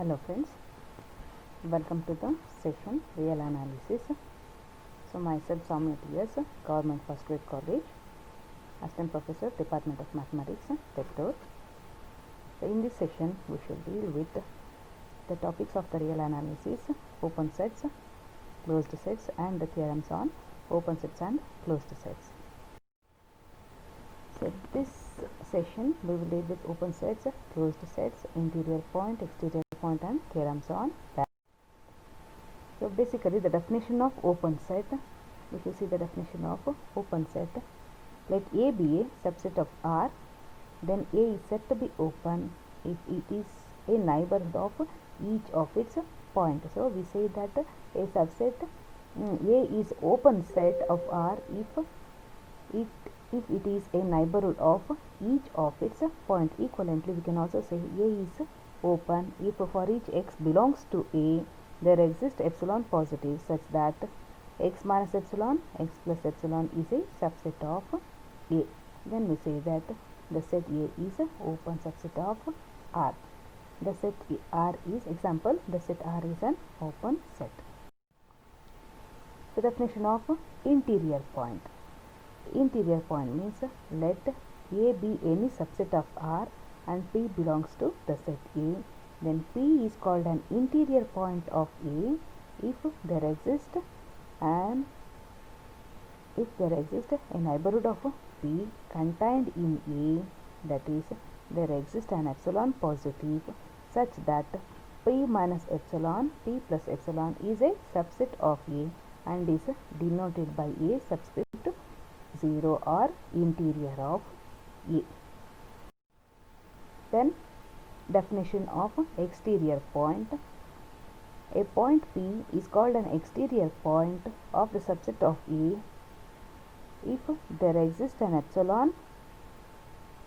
Hello friends, welcome to the session Real Analysis. So myself Soumya T.S., Government First Grade College, Assistant Professor, Department of Mathematics, Vector. So in this session we shall deal with the topics of the real analysis, open sets, closed sets and the theorems on open sets and closed sets. So this session we will deal with open sets, closed sets, interior point, exterior point and theorems on that. So basically the definition of open set, if you see the definition of open set, let A be a subset of R, then A is said to be open if it is a neighborhood of each of its point. So we say that a subset A is open set of R if it is a neighborhood of each of its point. Equivalently we can also say A is open if for each x belongs to A there exists epsilon positive such that x minus epsilon, x plus epsilon is a subset of A. Then we say that the set A is an open subset of R. The set R is, example, the set R is an open set. The definition of interior point. Interior point means let A be any subset of R and P belongs to the set A. Then P is called an interior point of A if there exists a neighborhood of P contained in A, that is there exists an epsilon positive such that P minus epsilon, P plus epsilon is a subset of A and is denoted by A subscript 0 or interior of A. Then definition of exterior point. A point P is called an exterior point of the subset of A if there exists an epsilon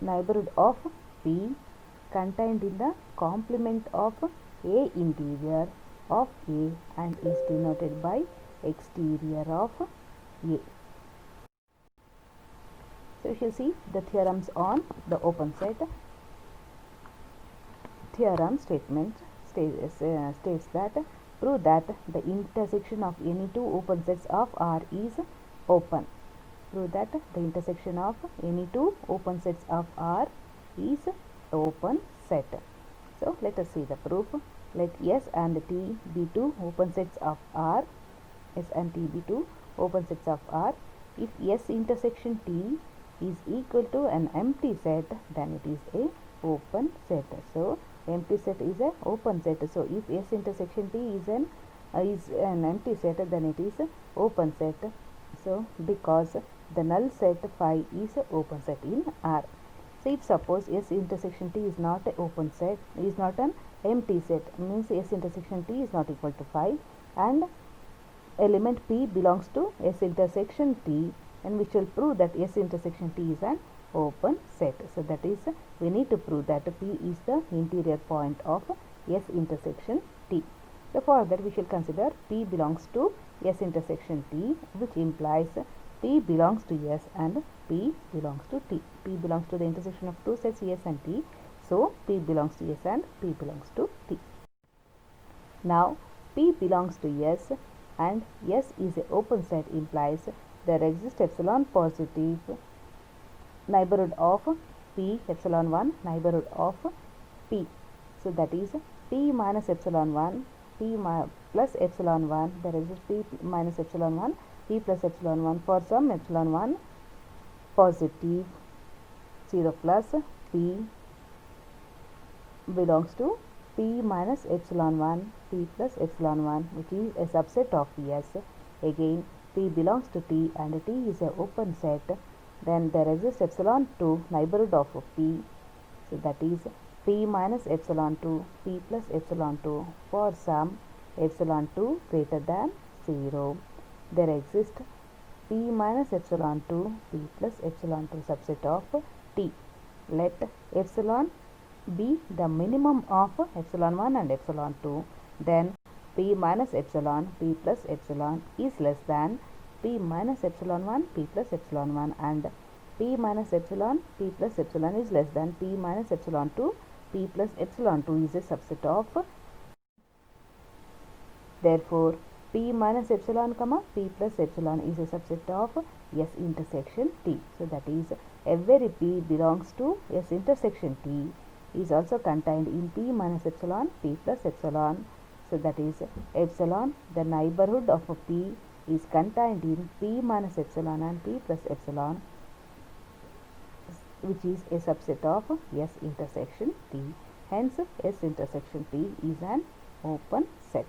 neighborhood of P contained in the complement of A interior of A and is denoted by exterior of A. So you shall see the theorems on the open set. Theorem statement states that prove that the intersection of any two open sets of R is open. Prove that the intersection of any two open sets of R is open set. So let us see the proof. Let S and T be two open sets of R. S and T be two open sets of R. If S intersection T is equal to an empty set, then it is a open set. So empty set is a open set. So if S intersection T is an empty set, then it is a open set. So because the null set phi is a open set in R. So if suppose S intersection T is not a open set, is not an empty set, means S intersection T is not equal to phi and element P belongs to S intersection T, and we shall prove that S intersection T is an open set. So that is, we need to prove that P is the interior point of S intersection T. So for that we shall consider P belongs to S intersection T, which implies P belongs to S and P belongs to T. P belongs to the intersection of two sets S and T. So P belongs to S and P belongs to T. Now P belongs to S and S is an open set implies there exists epsilon positive neighborhood of P, epsilon 1 neighborhood of P. So that is P minus epsilon 1, P plus epsilon 1, there exists P minus epsilon 1, P plus epsilon 1 for some epsilon 1 positive 0 plus P belongs to P minus epsilon 1, P plus epsilon 1, which is a subset of S. Again P belongs to T and T is an open set. Then there exists epsilon 2 neighborhood of P. So that is P minus epsilon 2, P plus epsilon 2 for some epsilon 2 greater than 0. There exists P minus epsilon 2, P plus epsilon 2 subset of T. Let epsilon be the minimum of epsilon 1 and epsilon 2. Then P minus epsilon, P plus epsilon is less than P minus epsilon 1, P plus epsilon 1 and P minus epsilon, P plus epsilon is less than P minus epsilon 2, P plus epsilon 2 is a subset of Therefore, P minus epsilon comma P plus epsilon is a subset of S intersection T. So that is every P belongs to S intersection T is also contained in P minus epsilon, P plus epsilon. So that is epsilon, the neighborhood of a P is contained in P minus epsilon and P plus epsilon, which is a subset of S intersection T. Hence, S intersection T is an open set.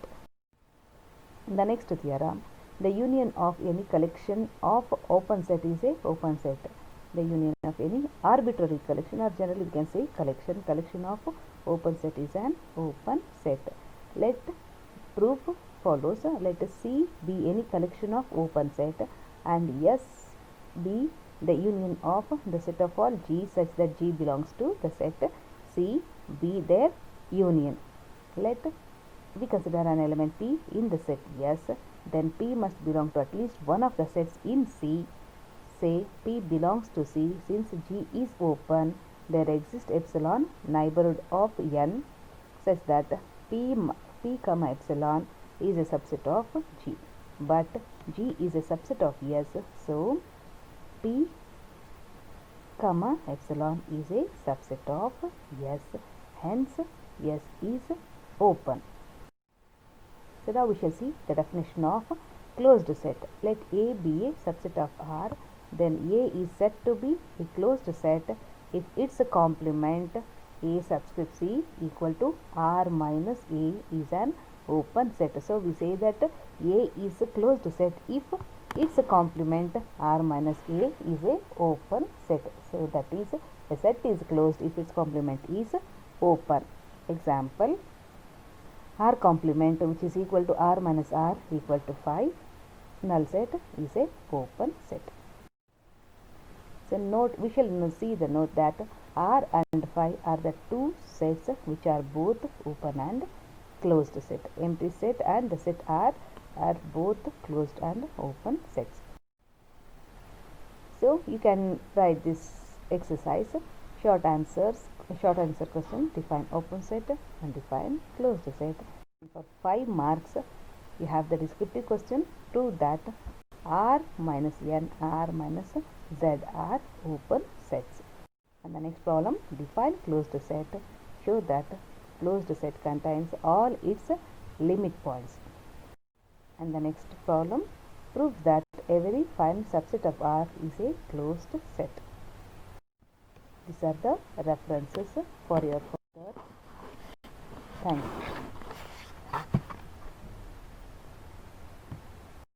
The next theorem, the union of any collection of open set is a open set. The union of any arbitrary collection, or generally we can say collection of open set is an open set. Let proof follows. Let C be any collection of open set and S be the union of the set of all G such that G belongs to the set C be their union. Let we consider an element P in the set S, then P must belong to at least one of the sets in C. Say P belongs to C. Since G is open, there exists epsilon neighborhood of N such that P comma epsilon is a subset of G. But G is a subset of S, so P comma epsilon is a subset of S. Hence, S is open. So now we shall see the definition of closed set. Let A be a subset of R, then A is said to be a closed set if its complement A subscript C equal to R minus A is an open set. So we say that A is a closed set if its complement R minus A is a open set. So that is, a set is closed if its complement is open. Example, R complement, which is equal to R minus R equal to 5, null set is a open set. So note, we shall see the note that R and 5 are the two sets which are both open and closed set. Empty set and the set R are both closed and open sets. So you can write this exercise, short answer question, define open set and define closed set. For 5 marks, you have the descriptive question, prove that R minus N, R minus Z are open sets. And the next problem, define closed set, show that closed set contains all its limit points. And the next problem, prove that every finite subset of R is a closed set. These are the references for your further. Thank you.